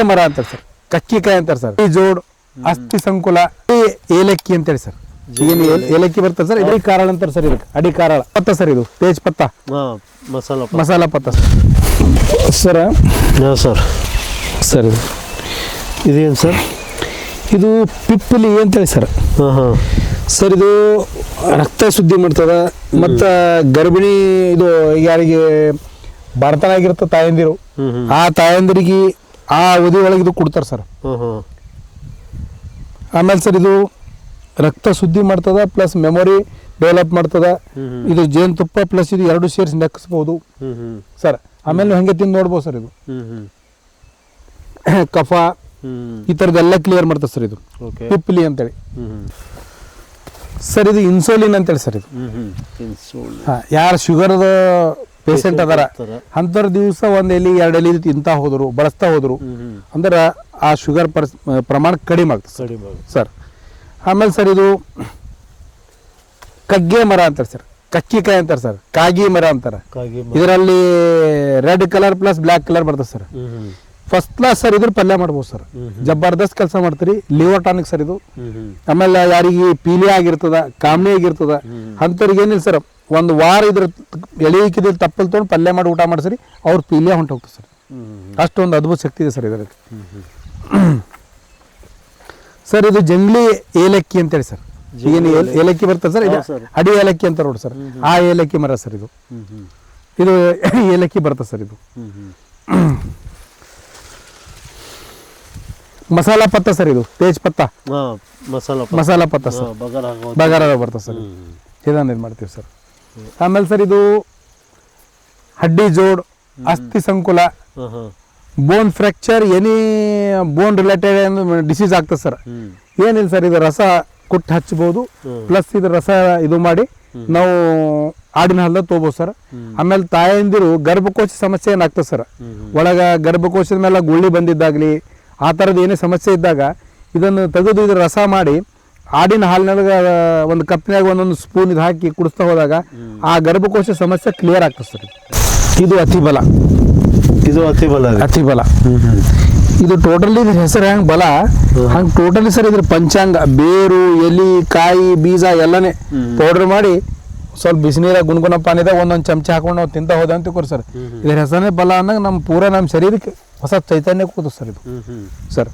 ಮರ ಅಂತಾರೆ ಸರ್, ಕಕ್ಕಿಕಾಯಿ ಅಂತಾರೆ ಸರ್, ಈ ಜೋಡ್, ಅಸ್ಥಿ ಸಂಕುಲ, ಏಲಕ್ಕಿ ಅಂತೇಳಿ ಸರ್. ಏನು ಏಲಕ್ಕಿ ಬರ್ತದೆ ಸರ್, ಅಡಿ ಕಾರಳ ಅಂತಾರೆ ಸರ್. ಇದಕ್ಕೆ ಅಡಿ ಕಾರಳ ಪತ್ತ ಸರ್, ಇದು ತೇಜ್ ಪತ್ತ, ಮಸಾಲ ಪತ್ತ ಸರ್. ಸರ್ ಸರ್ ಇದೇನು ಸರ್? ಇದು ಪಿಪ್ಪಲಿ ಅಂತೇಳಿ ಸರ್. ಸರ್ ಇದು ರಕ್ತ ಶುದ್ಧಿ ಮಾಡ್ತದ, ಮತ್ತು ಗರ್ಭಿಣಿ ಇದು ಯಾರಿಗೆ ಬಡತನ ಆಗಿರುತ್ತೆ ತಾಯಂದಿರು, ಆ ತಾಯಂದಿರಿಗೆ ಆ ಅವಧಿ ಒಳಗೆ ಇದು ಕೊಡ್ತಾರೆ ಸರ್. ಆಮೇಲೆ ಸರ್ ಇದು ರಕ್ತ ಶುದ್ಧಿ ಮಾಡ್ತದ, ಪ್ಲಸ್ ಮೆಮೊರಿ ಡೆವಲಪ್ ಮಾಡ್ತದ. ಇದು ಜೇನುತುಪ್ಪ ಪ್ಲಸ್ ಇದು ಎರಡು ಸೇರಿಸಿ ನೆಕ್ಸ್ಬೋದು ಸರ್. ಆಮೇಲೆ ನೀವು ಹಂಗೆ ತಿಂದು ನೋಡ್ಬೋದು ಸರ್. ಇದು ಕಫ ಈ ಥರದ್ದೆಲ್ಲ ಕ್ಲಿಯರ್ ಮಾಡ್ತದೆ ಸರ್. ಇದು ಪಿಪ್ಪಲಿ ಅಂತೇಳಿ ಸರ್. ಇದು ಇನ್ಸುಲಿನ್ ಅಂತೇಳಿ ಸರ್. ಇದು ಯಾರು ಶುಗರ್ದ ಪೇಷಂಟ್ ಅದಾರ ಅಂಥವ್ರ ದಿವಸ ಒಂದು ಎಲೆ 2 ಎಲೆ ತಿಂತಾ ಹೋದ್ರು, ಬಳಸ್ತಾ ಹೋದ್ರು ಅಂದ್ರೆ ಆ ಶುಗರ್ ಪ್ರಮಾಣ ಕಡಿಮೆ ಆಗ್ತದೆ ಸರ್. ಆಮೇಲೆ ಸರ್ ಇದು ಕಗ್ಗೆ ಮರ ಅಂತಾರೆ ಸರ್, ಕಕ್ಕಿಕಾಯಿ ಅಂತಾರೆ ಸರ್, ಕಾಗಿ ಮರ ಅಂತಾರೆ. ಇದರಲ್ಲಿ red colour plus black colour ಬರ್ತದೆ ಸರ್. First class sir. ಇದ್ರ ಪಲ್ಯ ಮಾಡ್ಬೋದು ಸರ್, ಜಬರ್ದಸ್ತ್ ಕೆಲಸ ಮಾಡ್ತೀರಿ. ಲಿವರ್ ಟಾನಿಕ್ ಸರ್ ಇದು. ಆಮೇಲೆ ಯಾರಿಗೆ ಪೀಲಿಯಾ ಆಗಿರ್ತದ, ಕಾಮಣಿ ಆಗಿರ್ತದ ಅಂಥವ್ರಿಗೆ ಏನಿಲ್ಲ ಸರ್, ಒಂದು ವಾರ ಇದ್ರ ಎಳೆಯಿಕಿದ್ರೆ ತಪ್ಪಲ್ ತೊಗೊಂಡು ಪಲ್ಯ ಮಾಡಿ ಊಟ ಮಾಡಿಸ್ರಿ, ಅವ್ರ ಪೀಲಿಯಾ ಹೊಂಟು ಹೋಗ್ತದೆ ಸರ್. ಅಷ್ಟೊಂದು ಅದ್ಭುತ ಶಕ್ತಿ ಇದೆ ಸರ್ ಇದರಲ್ಲಿ ಸರ್. ಇದು ಜಂಗ್ಲಿ ಏಲಕ್ಕಿ ಅಂತೇಳಿ ಸರ್. ಏನು ಏಲಕ್ಕಿ ಬರ್ತದೆ ಸರ್, ಇದು ಅಡಿ ಏಲಕ್ಕಿ ಅಂತ ನೋಡಿ ಸರ್. ಆ ಏಲಕ್ಕಿ ಮರ ಸರ್. ಇದು ಇದು ಏಲಕ್ಕಿ ಬರ್ತದೆ ಸರ್. ಇದು ಮಸಾಲ ಪತ್ತ ಸರ್. ಇದು ತೇಜ್ ಪತ್ತ, ಮಸಾಲ ಪತ್ತ ಸರ್. ಬಗಾರ ಬರ್ತದೆ ಸರ್. ಇದನ್ನ ಇದು ಮಾಡ್ತೀವಿ ಸರ್. ಆಮೇಲೆ ಸರ್ ಇದು ಹಡ್ಡಿ ಜೋಡ್, ಅಸ್ಥಿ ಸಂಕುಲ, ಬೋನ್ ಫ್ರ್ಯಾಕ್ಚರ್, ಎನಿ ಬೋನ್ ರಿಲೇಟೆಡ್ ಡಿಸೀಸ್ ಆಗ್ತದೆ ಸರ್. ಏನಿಲ್ಲ ಸರ್, ಇದು ರಸ ಕುಟ್ಟು ಹಚ್ಬೋದು, ಪ್ಲಸ್ ಇದು ರಸ ಇದು ಮಾಡಿ ನಾವು ಆಡಿನ ಹಾಲ್ದಾಗ ತೊಗೋಬೋದು ಸರ್. ಆಮೇಲೆ ತಾಯಂದಿರು ಗರ್ಭಕೋಶ ಸಮಸ್ಯೆ ಏನಾಗ್ತದೆ ಸರ್, ಒಳಗ ಗರ್ಭಕೋಶದ ಮೇಲೆ ಗುಳ್ಳಿ ಬಂದಿದ್ದಾಗಲಿ ಆ ಥರದ್ದು ಏನೇ ಸಮಸ್ಯೆ ಇದ್ದಾಗ ಇದನ್ನು ತೆಗೆದು ಇದು ರಸ ಮಾಡಿ ಆಡಿನ ಹಾಲಿನೊಳಗೆ ಒಂದು ಕಪ್ಪಿನಾಗ ಒಂದೊಂದು ಸ್ಪೂನ್ ಇದು ಹಾಕಿ ಕುಡಿಸ್ತಾ ಹೋದಾಗ ಆ ಗರ್ಭಕೋಶ ಸಮಸ್ಯೆ ಕ್ಲಿಯರ್ ಆಗ್ತದೆ ಸರ್. ಇದು ಅತಿಬಲ. ಅತಿಬಲ ಇದು ಟೋಟಲಿ ಇದ್ರ ಹೆಸರು ಹೆಂಗೆ ಬಲ ಹಂಗೆ ಟೋಟಲಿ ಸರ್. ಇದ್ರ ಪಂಚಾಂಗ ಬೇರು, ಎಲಿ, ಕಾಯಿ, ಬೀಜ ಎಲ್ಲನೇ ಪೌಡರ್ ಮಾಡಿ ಸ್ವಲ್ಪ ಬಿಸಿನೀರಾಗ ಗುಣಗುಣ ಪಾನಿದಾಗ ಒಂದೊಂದು ಚಮಚ ಹಾಕೊಂಡು ನಾವು ತಿಂತ ಹೋದ ಅಂತ ತಿಳ್ಕೊರಿ ಸರ್. ಇದ್ರ ಹೆಸರೇ ಬಲ ಅನ್ನಂಗ ನಮ್ಮ ಶರೀರಕ್ಕೆ ಹೊಸ ಚೈತನ್ಯ ಕೂತು ಸರ್ ಇದು ಸರ್.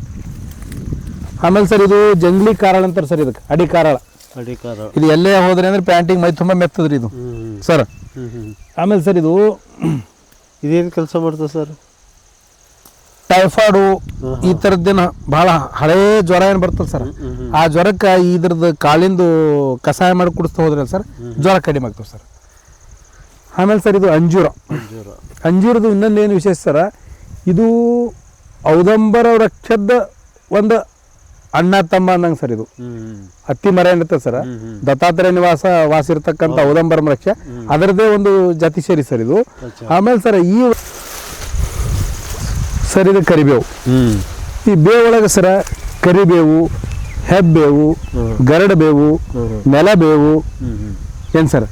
ಆಮೇಲೆ ಸರ್ ಇದು ಜಂಗ್ಲಿ ಕಾರಳ ಅಂತಾರೆ ಸರ್. ಇದಕ್ಕೆ ಅಡಿ ಕಾರಳ. ಇದು ಎಲ್ಲೇ ಹೋದ್ರಿ ಅಂದ್ರೆ ಪ್ಯಾಂಟಿಗೆ ಮೈ ತುಂಬ ಮೆತ್ತದ್ರಿ ಇದು ಸರ್. ಆಮೇಲೆ ಸರ್ ಇದು ಇದೇನು ಕೆಲಸ ಮಾಡ್ತದೆ ಸರ್? ಟೈಫಾಯ್ಡು ಈ ಥರದ್ದೇನು ಭಾಳ ಹಳೇ ಜ್ವರ ಏನು ಬರ್ತದೆ ಸರ್, ಆ ಜ್ವರಕ್ಕೆ ಇದ್ರದ್ದು ಕಾಳಿಂದು ಕಷಾಯ ಮಾಡಿ ಕುಡಿಸ್ತಾ ಹೋದ್ರೆ ಸರ್ ಜ್ವರ ಕಡಿಮೆ ಆಗ್ತದೆ ಸರ್. ಆಮೇಲೆ ಸರ್ ಇದು ಅಂಜೂರದ್ದು ಇನ್ನೊಂದು ಏನು ವಿಶೇಷ ಸರ, ಇದು ಔದಂಬರ ವೃಕ್ಷದ ಒಂದು ಅಣ್ಣ ತಮ್ಮ ಅನ್ನಂಗೆ ಸರ್. ಇದು ಹತ್ತಿ ಮರ ಏನಿರ್ತದೆ ಸರ್, ದತ್ತಾತ್ರೇಯ ನಿವಾಸ ವಾಸಿರ್ತಕ್ಕಂಥ ಔದಂಬರ ವೃಕ್ಷ, ಅದರದ್ದೇ ಒಂದು ಜಾತಿ ಸೇರಿ ಸರ್ ಇದು. ಆಮೇಲೆ ಸರ್ ಈ ಸರ್ ಇದು ಕರಿಬೇವು. ಈ ಬೇವು ಒಳಗೆ ಸರ ಕರಿಬೇವು, ಹೆಬ್ಬೇವು, ಗರಡಬೇವು, ನೆಲಬೇವು ಏನು ಸರ್.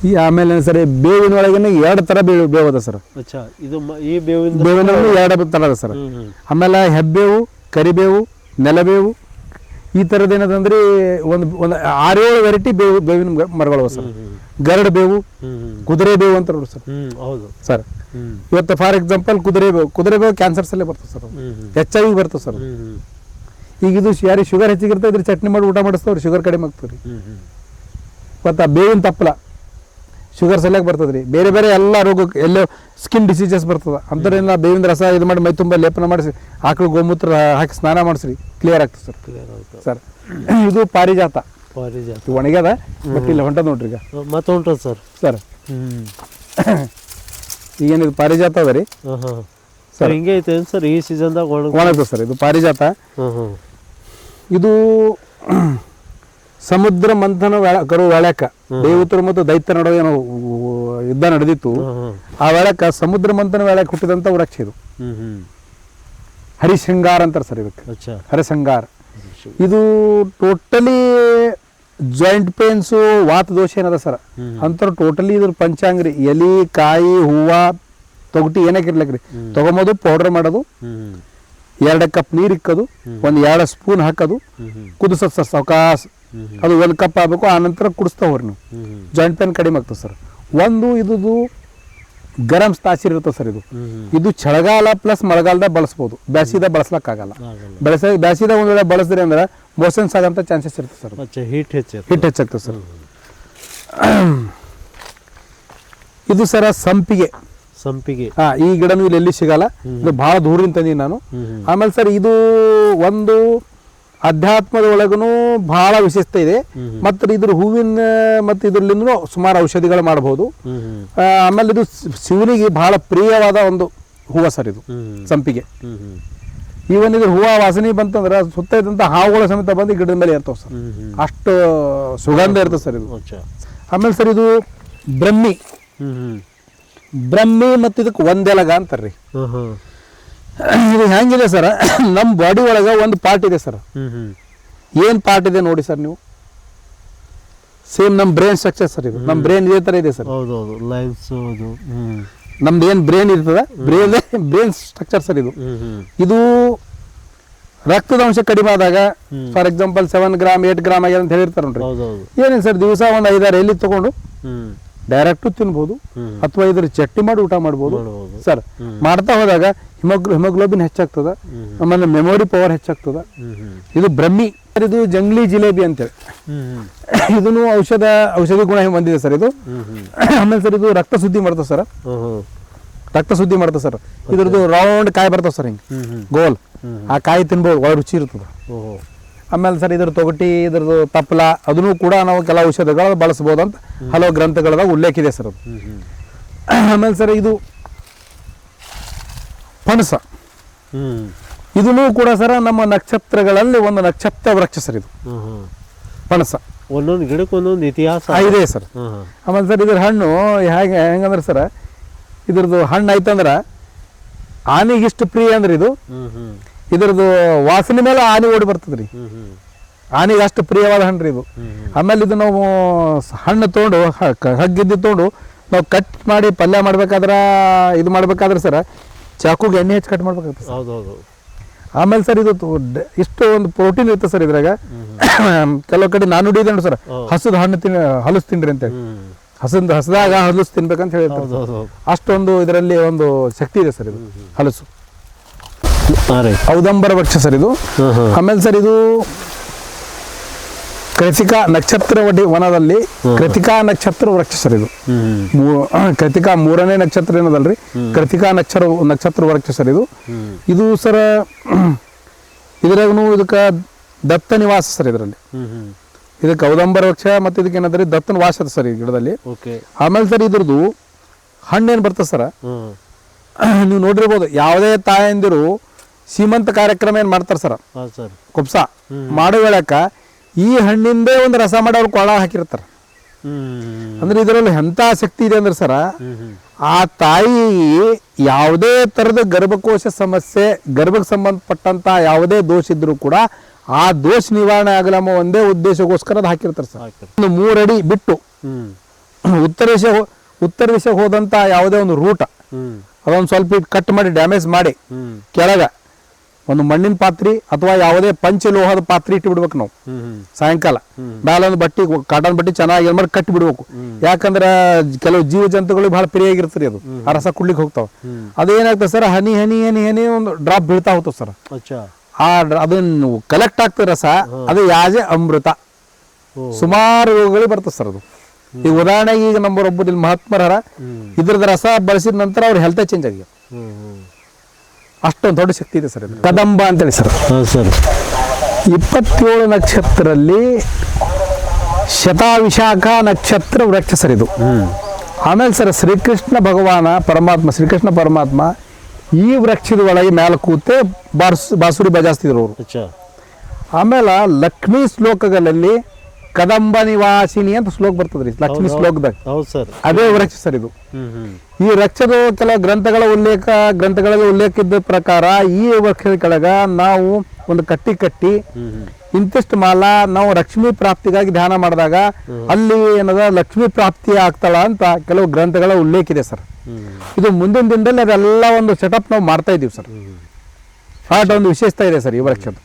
ಈ ಆಮೇಲೆ ಸರಿ ಬೇವಿನ ಒಳಗೆ 2 ಥರ ಬೇವು ಅದ ಸರ್. ಈ ಬೇವಿನ 2 ಥರ ಅದ ಸರ್. ಆಮೇಲೆ ಹೆಬ್ಬೇವು, ಕರಿಬೇವು, ನೆಲಬೇವು ಈ ಥರದ್ದು ಏನದಂದ್ರೆ ಒಂದು 6-7 ವೆರೈಟಿ ಬೇವಿನ ಮರಗಳು ಸರ್. ಗರಡ್ ಬೇವು, ಕುದುರೆ ಬೇವು ಅಂತ ನೋಡಿ ಸರ್. ಹೌದು ಸರ್. ಇವತ್ತು ಫಾರ್ ಎಕ್ಸಾಂಪಲ್ ಕುದುರೆ ಬೇವು ಕ್ಯಾನ್ಸರ್ಸ್ ಅಲ್ಲೇ ಬರ್ತದೆ ಸರ್, HIV ಬರ್ತದೆ ಸರ್. ಈಗ ಇದು ಯಾರಿಗೆ ಶುಗರ್ ಹೆಚ್ಚಿಗಿರ್ತದೆ ಇದ್ರ ಚಟ್ನಿ ಮಾಡಿ ಊಟ ಮಾಡಿಸ್ತವ್ರಿ, ಶುಗರ್ ಕಡಿಮೆ ಆಗ್ತದೆ ರೀ. ಮತ್ತು ಆ ಬೇವಿನ ತಪ್ಪಲ ಶುಗರ್ ಸಲಕ್ಕೆ ಬರ್ತದೆ ರೀ. ಬೇರೆ ಬೇರೆ ಎಲ್ಲ ರೋಗಕ್ಕೆ ಎಲ್ಲೋ ಸ್ಕಿನ್ ಡಿಸೀಸಸ್ ಬರ್ತದೆ. ಅಂಥದ್ರಿಂದ ಬೇವಿನ ರಸ ಇದು ಮಾಡಿ ಮೈ ತುಂಬ ಲೇಪನ ಮಾಡಿಸಿ ಆಕಳು ಗೋಮೂತ್ರ ಹಾಕಿ ಸ್ನಾನ ಮಾಡಿಸ್ರಿ, ಕ್ಲಿಯರ್ ಆಗ್ತದೆ ಸರ್. ಸರ್ ಇದು ಪಾರಿಜಾತ. ಒಣಗ್ಯದ ಬಟ್ ಇಲ್ಲ ಹೊಂಟದ ನೋಡ್ರಿ. ಈಗ ಮತ್ತೆ ಹೊಂಟದ ಸರ್. ಸರ್ ಈಗೇನಿದು ಪಾರಿಜಾತ ಅದ ರೀ ಸರ್. ಹಿಂಗೆ ಐತೆ ಸರ್ ಈ ಸೀಸನ್ದಾಗ ಒಣಗ್ತದೆ ಸರ್. ಇದು ಪಾರಿಜಾತ. ಇದು ಸಮುದ್ರ ಮಂಥನ ಕರು ವೇಳಕ ದೇವತರು ಮತ್ತು ದೈತ್ಯ ನಡುವೆ ಏನೋ ಯುದ್ಧ ನಡೆದಿತ್ತು. ಆ ವೇಳಕ ಸಮುದ್ರ ಮಂಥನ ವೇಳಕ್ಕೆ ಹುಟ್ಟಿದಂತ ವೃಕ್ಷ ಇದು. ಹರಿಶೃಂಗಾರ ಅಂತಾರೆ ಸರ್ ಇದಕ್ಕೆ. ಹರಿಶೃಂಗಾರ ಇದು ಟೋಟಲಿ ಜಾಯಿಂಟ್ ಪೇನ್ಸು, ವಾತ ದೋಷ ಏನದ ಸರ್ ಅಂತಾರೆ ಟೋಟಲಿ ಇದ್ರ ಪಂಚಾಂಗ್ರಿ. ಎಲಿ, ಕಾಯಿ, ಹೂವ ತೊಗಟಿ ಏನಕ್ಕೆ ಇರ್ಲಕ್ರಿ ತಗೊಂಬೋದು ಪೌಡರ್ ಮಾಡೋದು, 2 ಕಪ್ ನೀರು ಇಕ್ಕೋದು, 2 ಸ್ಪೂನ್ ಹಾಕೋದು, ಕುದಿಸೋದು ಸರ್ ಸಾವಕಾಶ. ಅದು 1 ಕಪ್ ಆಗಬೇಕು. ಆನಂತರ ಕುಡಿಸ್ತಾವ್ರಿ ನೀವು, ಜಾಯಿಂಟ್ ಪೇನ್ ಕಡಿಮೆ ಆಗ್ತದೆ ಸರ್. ಒಂದು ಇದು ಗರಂ ತಾಸಿರ್ ಇರುತ್ತೆ ಸರ್. ಇದು ಚಳಿಗಾಲ ಪ್ಲಸ್ ಮಳೆಗಾಲದಾಗ ಬಳಸ್ಬೋದು, ಬ್ಯಾಸಿದಾಗ ಬಳಸ್ಲಕ್ಕಾಗಲ್ಲ. ಬ್ಯಾಸಿದಾಗ ಒಂದ್ ವೇಳೆ ಬಳಸಿದ್ರಿ ಅಂದ್ರೆ ಮೋಷನ್ಸ್ ಆಗಂತ ಚಾನ್ಸಸ್ ಇರುತ್ತೆ ಸರ್, ಹೀಟ್ ಹೆಚ್ಚಾಗ್ತದೆ ಸರ್. ಇದು ಸರ ಸಂಪಿಗೆ. ಈ ಗಿಡನು ಇಲ್ಲಿ ಎಲ್ಲಿ ಸಿಗಲ್ಲ, ಇದು ಬಹಳ ದೂರಿಂದ ತಂದೀನಿ ನಾನು. ಆಮೇಲೆ ಸರ್ ಇದು ಒಂದು ಅಧ್ಯಾತ್ಮದ ಒಳಗೂ ಬಹಳ ವಿಶೇಷತೆ ಇದೆ. ಮತ್ತು ಇದ್ರ ಹೂವಿನ ಮತ್ತು ಇದ್ರಲ್ಲಿಂದ ಸುಮಾರು ಔಷಧಿಗಳು ಮಾಡಬಹುದು. ಆಮೇಲೆ ಇದು ಶಿವನಿಗೆ ಬಹಳ ಪ್ರಿಯವಾದ ಒಂದು ಹೂವು ಸರ್ ಇದು ಸಂಪಿಗೆ. ಈವನ್ ಇದ್ರ ಹೂವು ವಾಸನೆ ಬಂತಂದ್ರೆ ಸುತ್ತ ಇದ್ದಂಥ ಹಾವುಗಳ ಸಮೇತ ಬಂದು ಗಿಡದ ಮೇಲೆ ಇರ್ತಾವ ಸರ್, ಅಷ್ಟು ಸುಗಂಧ ಇರ್ತದೆ ಸರ್ ಇದು. ಆಮೇಲೆ ಸರ್ ಇದು ಬ್ರಹ್ಮಿ ಮತ್ತು ಇದಕ್ಕೆ ಒಂದೆಲಗ ಅಂತಾರ್ರಿ. ಇದು ಹೆಂಗಿದೆ ಸರ್, ನಮ್ಮ ಬಾಡಿ ಒಳಗೆ ಒಂದು ಪಾರ್ಟ್ ಇದೆ ಸರ್. ಏನ್ ಪಾರ್ಟ್ ಇದೆ ನೋಡಿ ಸರ್ ನೀವು, ಸೇಮ್ ನಮ್ಮ ಬ್ರೈನ್ ಸ್ಟ್ರಕ್ಚರ್ ಸರ್ ಇದು. ನಮ್ಮ ಬ್ರೈನ್ ಇದೇ ತರ ಇದೆ ಸರ್. ನಮ್ದು ಏನ್ ಬ್ರೈನ್ ಇರ್ತದ, ಬ್ರೈನ್ ಸ್ಟ್ರಕ್ಚರ್ ಸರ್ ಇದು. ಇದು ರಕ್ತದ ಅಂಶ ಕಡಿಮೆ ಆದಾಗ, ಫಾರ್ ಎಕ್ಸಾಂಪಲ್ 7 ಗ್ರಾಮ್ 8 ಗ್ರಾಮ್ ಆಗ್ಯದ ಅಂತ ಹೇಳಿರ್ತಾರ ನೋಡ್ರಿ. ಏನೇನು ಸರ್ ದಿವಸ ಒಂದು 5-6 ಎಲ್ಲಿ ತಗೊಂಡು ಡೈರೆಕ್ಟ್ ತಿನ್ಬಹುದು, ಅಥವಾ ಇದ್ರ ಚಟ್ನಿ ಮಾಡಿ ಊಟ ಮಾಡ್ಬೋದು ಸರ್. ಮಾಡ್ತಾ ಹೋದಾಗ ಹಿಮೋಗ್ಲೋಬಿನ್ ಹೆಚ್ಚಾಗ್ತದ, ಆಮೇಲೆ ಮೆಮೊರಿ ಪವರ್ ಹೆಚ್ಚಾಗ್ತದ. ಇದು ಬ್ರಹ್ಮಿ. ಇದು ಜಂಗ್ಲಿ ಜಿಲೇಬಿ ಅಂತೇಳಿ, ಇದನ್ನು ಔಷಧಿ ಗುಣ ಬಂದಿದೆ ಸರ್ ಇದು. ಆಮೇಲೆ ಸರ್ ಇದು ರಕ್ತ ಶುದ್ಧಿ ಮಾಡ್ತದೆ ಸರ್, ಇದ್ರದ್ದು ರೌಂಡ್ ಕಾಯಿ ಬರ್ತಾವ ಸರ್, ಹಿಂಗೆ ಗೋಲ್. ಆ ಕಾಯಿ ತಿನ್ಬೋದು, ಒಳ್ಳೆ ರುಚಿ ಇರ್ತದ. ಆಮೇಲೆ ಸರ್ ಇದ್ರ ತೊಗಟಿ, ಇದ್ರದ್ದು ತಪ್ಪಲ, ಅದನ್ನು ಕೂಡ ನಾವು ಕೆಲ ಔಷಧಿಗಳು ಬಳಸ್ಬೋದು ಅಂತ ಹಲವು ಗ್ರಂಥಗಳದಾಗ ಉಲ್ಲೇಖ ಇದೆ ಸರ್ ಅದು. ಆಮೇಲೆ ಸರ್ ಇದು ಪಣಸ. ಇದನ್ನು ಕೂಡ ಸರ ನಮ್ಮ ನಕ್ಷತ್ರಗಳಲ್ಲಿ ಒಂದು ನಕ್ಷತ್ರ ವೃಕ್ಷ ಸರ್ ಇದು ಪಣಸ. ಒಂದೊಂದು ಗಿಡಕ್ಕೆ ಒಂದೊಂದು ಇತಿಹಾಸ ಇದೆ ಸರ್. ಆಮೇಲೆ ಸರ್ ಇದ್ರ ಹಣ್ಣು ಹೆಂಗಂದ್ರೆ ಸರ್, ಇದ್ರದ್ದು ಹಣ್ಣು ಆಯ್ತಂದ್ರ ಆನೆಗಿಷ್ಟು ಪ್ರಿಯ ಅಂದ್ರೆ ಇದು. ಇದ್ರದ್ದು ವಾಸನೆ ಮೇಲೆ ಆನೆ ಓಡಿ ಬರ್ತದ್ರಿ, ಆನೆಗೆ ಅಷ್ಟು ಪ್ರಿಯವಾದ ಹಣ್ಣು ಇದು. ಆಮೇಲೆ ಇದು ನಾವು ಹಣ್ಣು ತೊಗೊಂಡು ಹಗ್ಗಿದ್ದು ತೊಗೊಂಡು ನಾವು ಕಟ್ ಮಾಡಿ ಪಲ್ಯ ಮಾಡ್ಬೇಕಾದ್ರೆ ಸರ್ ಚಾಕುಗೆ ಎಣ್ಣೆ ಹೆಚ್ಚು ಕಟ್ ಮಾಡ್ಬೇಕಾಗ್ತದೆ. ಆಮೇಲೆ ಸರ್ ಇದು ಇಷ್ಟು ಒಂದು ಪ್ರೋಟೀನ್ ಇರುತ್ತೆ ಸರ್ ಇದ್ರಾಗ. ಕೆಲವು ಕಡೆ ನಾನು ಹಿಡಿದ ಸರ್, ಹಸದ ಹಣ್ಣು ಹಲಸು ತಿನ್ರಿ ಅಂತೇಳಿ, ಹಸದಾಗ ಹಲಸು ತಿನ್ಬೇಕಂತ ಹೇಳ್ತಾರೆ. ಅಷ್ಟೊಂದು ಇದರಲ್ಲಿ ಒಂದು ಶಕ್ತಿ ಇದೆ ಸರ್ ಇದು ಹಲಸು. ಔದಂಬರ ವೃಕ್ಷ ಸರ್ ಇದು. ಆಮೇಲೆ ಸರ್ ಇದು ಕೃತಿಕಾ ನಕ್ಷತ್ರ ವನದಲ್ಲಿ ಕೃತಿಕಾ ನಕ್ಷತ್ರ ವೃಕ್ಷ ಸರ್ ಇದು. ಕೃತಿಕಾ 3ನೇ ನಕ್ಷತ್ರ ಏನದಲ್ರಿ, ಕೃತಿಕಾ ನಕ್ಷತ್ರ ವೃಕ್ಷ ಸರ್ ಇದು. ಇದು ಸರ್ ಇದ್ರಾಗೂ ಇದಕ್ಕೆ ದತ್ತ ನಿವಾಸ ಸರ್ ಇದರಲ್ಲಿ. ಇದಕ್ಕೆ ಔದಂಬರ ವೃಕ್ಷ ಮತ್ತು ಇದಕ್ಕೆ ಏನಂದ್ರೆ ದತ್ತನ ವಾಸ ಅದ ಸರ್ ಈ ಗಿಡದಲ್ಲಿ. ಆಮೇಲೆ ಸರ್ ಇದ್ರದ್ದು ಹಣ್ಣೇನು ಬರ್ತದೆ ಸರ್, ನೀವು ನೋಡಿರ್ಬೋದು, ಯಾವುದೇ ತಾಯಂದಿರು ಸೀಮಂತ ಕಾರ್ಯಕ್ರಮ ಏನ್ ಮಾಡ್ತಾರ ಸರ್, ಕುಪ್ಸ ಮಾಡೋ ವೇಳಕ ಈ ಹಣ್ಣಿಂದೇ ಒಂದು ರಸ ಮಾಡಿ ಅವ್ರು ಕೊಳ ಹಾಕಿರ್ತಾರ. ಅಂದ್ರೆ ಇದರಲ್ಲಿ ಎಂತ ಶಕ್ತಿ ಇದೆ ಅಂದ್ರೆ ಸರ, ಆ ತಾಯಿ ಯಾವುದೇ ತರದ ಗರ್ಭಕೋಶ ಸಮಸ್ಯೆ, ಗರ್ಭಕ್ಕೆ ಸಂಬಂಧಪಟ್ಟಂತ ಯಾವುದೇ ದೋಷ ಇದ್ರು ಕೂಡ ಆ ದೋಷ ನಿವಾರಣೆ ಆಗಲಮ್ಮ ಒಂದೇ ಉದ್ದೇಶಕ್ಕೋಸ್ಕರ ಅದು ಹಾಕಿರ್ತಾರೆ ಸರ್. ಒಂದು 3 ಅಡಿ ಬಿಟ್ಟು ಉತ್ತರ ದಿಶೆ ಹೋದಂತ ಯಾವುದೇ ಒಂದು ರೂಟ ಅದೊಂದು ಸ್ವಲ್ಪ ಕಟ್ ಮಾಡಿ ಡ್ಯಾಮೇಜ್ ಮಾಡಿ ಕೆಳಗ ಒಂದು ಮಣ್ಣಿನ ಪಾತ್ರೆ ಅಥವಾ ಯಾವುದೇ ಪಂಚಲೋಹದ ಪಾತ್ರೆ ಇಟ್ಟು ಬಿಡ್ಬೇಕು ನಾವು. ಸಾಯಂಕಾಲ ಮೇಲೊಂದು ಬಟ್ಟಿ, ಕಾಟನ್ ಬಟ್ಟಿ ಚೆನ್ನಾಗಿ ಮಾಡಿ ಕಟ್ಟಿ ಬಿಡ್ಬೇಕು. ಯಾಕಂದ್ರೆ ಕೆಲವು ಜೀವ ಜಂತುಗಳು ಬಹಳ ಪ್ರಿಯಾಗಿರ್ತದೆ, ಅದು ಆ ರಸ ಕುಡ್ಲಿಕ್ಕೆ ಹೋಗ್ತಾವ. ಅದೇನಾಗ್ತದೆ ಸರ್, ಹನಿ ಹನಿ ಹನಿ ಹನಿ ಒಂದು ಡ್ರಾಪ್ ಬೀಳ್ತಾ ಹೋಗ್ತದೆ ಸರ್. ಅದನ್ನು ಕಲೆಕ್ಟ್ ಆಗ್ತದೆ ರಸ, ಅದು ಯಾಜೆ ಅಮೃತ. ಸುಮಾರು ರೋಗಗಳು ಬರ್ತದೆ ಸರ್ ಅದು. ಈಗ ಉದಾಹರಣೆಗೆ ಈಗ ಒಬ್ಬರು ಮಹಾತ್ಮರ ಇದ್ರದ ರಸ ಬಳಸಿದ ನಂತರ ಅವ್ರ ಹೆಲ್ತ್ ಚೇಂಜ್ ಆಗಿದೆ. ಅಷ್ಟೊಂದು ದೊಡ್ಡ ಶಕ್ತಿ ಇದೆ ಸರ್ ಇದು. ಕದಂಬ ಅಂತೇಳಿ ಸರ್. 27 ನಕ್ಷತ್ರದಲ್ಲಿ ಶತವಿಶಾಖ ನಕ್ಷತ್ರ ವೃಕ್ಷ ಸರ್ ಇದು. ಆಮೇಲೆ ಸರ್ ಶ್ರೀಕೃಷ್ಣ ಪರಮಾತ್ಮ ಈ ವೃಕ್ಷದ ಒಳಗೆ ಮೇಲೆ ಕೂತೆ ಬಾಸುರಿ ಬಜಾಸ್ತಿದ್ರು ಅವರು. ಆಮೇಲೆ ಲಕ್ಷ್ಮೀ ಶ್ಲೋಕಗಳಲ್ಲಿ ಕದಂಬ ನಿವಾಸಿನಿ ಅಂತ ಶ್ಲೋಕ ಬರ್ತದ್ರಿ ಲಕ್ಷ್ಮೀ ಶ್ಲೋಕದಾಗ. ಅದೇ ವೃಕ್ಷ ಸರ್ ಇದು. ಈ ವೃಕ್ಷದ ಕೆಲವು ಗ್ರಂಥಗಳಲ್ಲಿ ಉಲ್ಲೇಖ ಇದ್ದ ಪ್ರಕಾರ ಈ ವೃಕ್ಷದ ಕೆಳಗ ನಾವು ಒಂದು ಕಟ್ಟಿ ಇಂತಿಷ್ಟು ಮಾಲ ನಾವು ಲಕ್ಷ್ಮೀ ಪ್ರಾಪ್ತಿಗಾಗಿ ಧ್ಯಾನ ಮಾಡಿದಾಗ ಅಲ್ಲಿ ಏನದ ಲಕ್ಷ್ಮೀ ಪ್ರಾಪ್ತಿ ಆಗ್ತಾಳ ಅಂತ ಕೆಲವು ಗ್ರಂಥಗಳ ಉಲ್ಲೇಖ ಇದೆ ಸರ್. ಇದು ಮುಂದಿನ ದಿನದಲ್ಲಿ ಅದೆಲ್ಲ ಒಂದು ಸೆಟಪ್ ನಾವು ಮಾಡ್ತಾ ಇದ್ದೀವಿ ಸರ್. ಆಟ ಒಂದು ವಿಶೇಷತೆ ಇದೆ ಸರ್ ಈ ವೃಕ್ಷದ.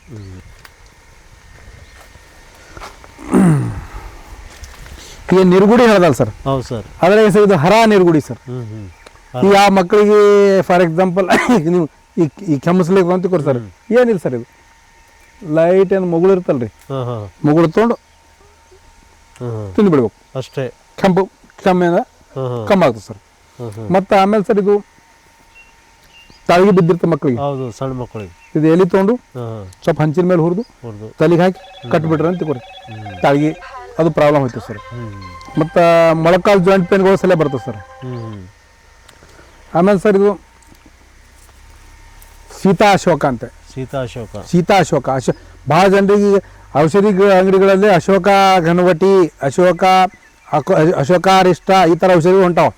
ಈಗ ನಿರ್ಗುಡಿ ಹೇಳ್ದಲ್ಲ ಸರ್. ಹೌದು ಸರ್. ಅದ್ರಾಗ ಸರ್ ಇದು ಹರ ನಿರ್ಗುಡಿ ಸರ್. ಈಗ ಆ ಮಕ್ಕಳಿಗೆ ಫಾರ್ ಎಕ್ಸಾಂಪಲ್ ನೀವು ಈ ಕೆಮ್ಮಸ್ಲಿಕ್ಕೆ ಅಂತ ಕೊಡ್ತಾರೆ, ಏನಿಲ್ಲ ಸರ್, ಇದು ಲೈಟ್ ಏನು ಮಗುಳು ಇರ್ತಲ್ರಿ, ಮಗುಳು ತೊಗೊಂಡು ತಿಂದು ಬಿಡ್ಬೇಕು ಅಷ್ಟೇ. ಕೆಮ್ಮಿಂದ ಕಮ್ಮಿ ಆಗ್ತದೆ ಸರ್. ಮತ್ತು ಆಮೇಲೆ ಸರ್ ಇದು ತಾಳಿಗೆ ಬಿದ್ದಿರ್ತ ಮಕ್ಕಳಿಗೆ, ಹೌದು ಸಣ್ಣ ಮಕ್ಕಳಿಗೆ, ಇದು ಎಲೆ ತೊಗೊಂಡು ಸ್ವಲ್ಪ ಹಂಚಿನ ಮೇಲೆ ಹುರಿದು ತಲೆಗೆ ಹಾಕಿ ಕಟ್ಬಿಟ್ರೆ ಅಂತ ಕೊಡಿ ತಾಳಿಗೆ, ಅದು ಪ್ರಾಬ್ಲಮ್ ಹೋಯ್ತು ಸರ್. ಮತ್ತು ಮೊಳಕಾಲು ಜಾಯಿಂಟ್ ಪೇನ್ಗಳು ಸಲ ಬರ್ತದೆ ಸರ್. ಆಮೇಲೆ ಸರ್ ಇದು ಸೀತಾ ಅಶೋಕ ಅಂತೆ. ಸೀತಾ ಅಶೋಕ ಭಾಳ ಜನರಿಗೆ ಔಷಧಿ ಅಂಗಡಿಗಳಲ್ಲಿ ಅಶೋಕ ಘನವಟಿ, ಅಶೋಕಾರಿಷ್ಟ ಈ ಥರ ಔಷಧಿಗಳು ಹೊಂಟಾವ.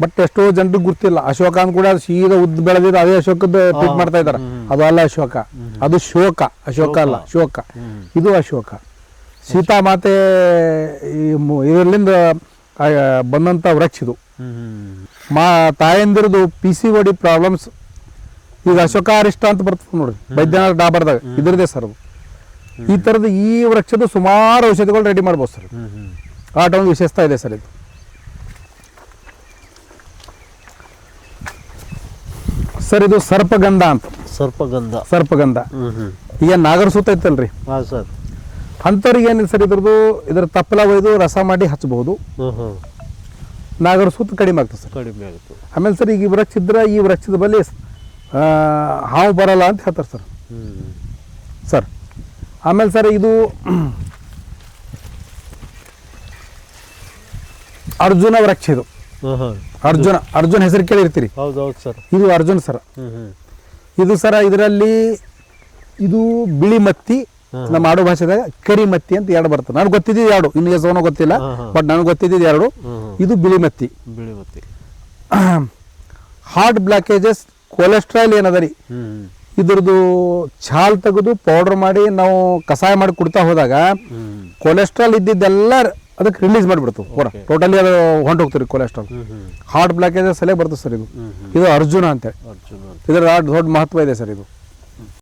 ಬಟ್ ಎಷ್ಟೋ ಜನರಿಗೆ ಗೊತ್ತಿಲ್ಲ ಅಶೋಕ ಅಂತ ಕೂಡ ಸೀದಾ ಉದ್ದ ಬೆಳೆದಿದ್ದು ಅದೇ ಅಶೋಕದ ಟ್ರೀಟ್ ಮಾಡ್ತಾ ಇದ್ದಾರೆ. ಅದು ಅಲ್ಲ ಅಶೋಕ, ಅದು ಶೋಕ. ಅಶೋಕ ಅಲ್ಲ, ಶೋಕ. ಇದು ಅಶೋಕ. ಸೀತಾ ಮಾತೆ ಇದರಿಂದ ಬಂದಂಥ ವೃಕ್ಷ ಇದು. ತಾಯಂದಿರದು PCOD ಪ್ರಾಬ್ಲಮ್ಸ್, ಈಗ ಅಶೋಕಾರಿಷ್ಟ ಅಂತ ಬರ್ತದೆ ನೋಡ್ರಿ ಬೈದ್ಯನಾಥ ಡಾಬರ್ದಾಗ, ಇದ್ರದೇ ಸರ್ ಅದು. ಈ ಥರದ ಈ ವೃಕ್ಷದ ಸುಮಾರು ಔಷಧಿಗಳು ರೆಡಿ ಮಾಡ್ಬೋದು ಸರ್. ಆಟ ಒಂದು ವಿಶೇಷತೆ ಇದೆ ಸರ್ ಇದು. ಸರ್ ಇದು ಸರ್ಪಗಂಧ ಅಂತ. ಸರ್ಪಗಂಧ ಈಗ ನಾಗರಸೂತ ಐತಲ್ರಿ ಸರ್, ಅಂಥವ್ರಿಗೆ ಏನಿಲ್ಲ ಸರ್, ಇದ್ರ ತಪ್ಪಲ ಒಯ್ದು ರಸ ಮಾಡಿ ಹಚ್ಚಬಹುದು. ನಾಗರಸೂತ ಕಡಿಮೆ ಆಗ್ತದೆ ಸರ್. ಆಮೇಲೆ ಸರ್ ಈಗ ಈ ವೃಕ್ಷ ಇದ್ರೆ ಈ ವೃಕ್ಷದ ಬಳಿ ಹಾವು ಬರಲ್ಲ ಅಂತ ಹೇಳ್ತಾರೆ ಸರ್. ಸರ್ ಆಮೇಲೆ ಸರ್ ಇದು ಅರ್ಜುನ ವೃಕ್ಷ. ಇದು ಅರ್ಜುನ ಹೆಸರು ಕೇಳಿರ್ತೀರಿ. ಇದು ಅರ್ಜುನ್ ಸರ್. ಇದು ಸರ ಇದರಲ್ಲಿ ಇದು ಬಿಳಿ ಮತ್ತಿ, ನಮ್ಮ ಆಡು ಭಾಷೆದಾಗ ಕರಿ ಮತ್ತಿ ಅಂತ ಎರಡು ಬರ್ತದೆ. ನನಗೆ ಗೊತ್ತಿದ್ದು ಎರಡು, ಇನ್ನು ಹೆಸರು ಗೊತ್ತಿಲ್ಲ, ಬಟ್ ನನಗೆ ಗೊತ್ತಿದ್ದು ಎರಡು. ಇದು ಬಿಳಿ ಮತ್ತಿ. ಹಾರ್ಟ್ ಬ್ಲಾಕೇಜಸ್, ಕೊಲೆಸ್ಟ್ರಾಲ್ ಏನದ ರೀ, ಇದ್ರದ್ದು ಛಾಲ್ ತೆಗೆದು ಪೌಡರ್ ಮಾಡಿ ನಾವು ಕಷಾಯ ಮಾಡಿ ಕುಡ್ತಾ ಹೋದಾಗ ಕೊಲೆಸ್ಟ್ರಾಲ್ ಇದ್ದಿದ್ದೆಲ್ಲ ಅದಕ್ಕೆ ರಿಲೀಸ್ ಮಾಡಿಬಿಡ್ತು ಪೂರ, ಟೋಟಲಿ ಅದು ಹೊಂಟೋಗ್ತೀರಿ ಕೊಲೆಸ್ಟ್ರಾಲ್. ಹಾರ್ಟ್ ಬ್ಲಾಕೇಜಸ್ ಅಲ್ಲೇ ಬರ್ತದೆ ಸರ್ ಇದು. ಇದು ಅರ್ಜುನ ಅಂತೇಳಿ, ಇದರ ದೊಡ್ಡ ಮಹತ್ವ ಇದೆ ಸರ್ ಇದು.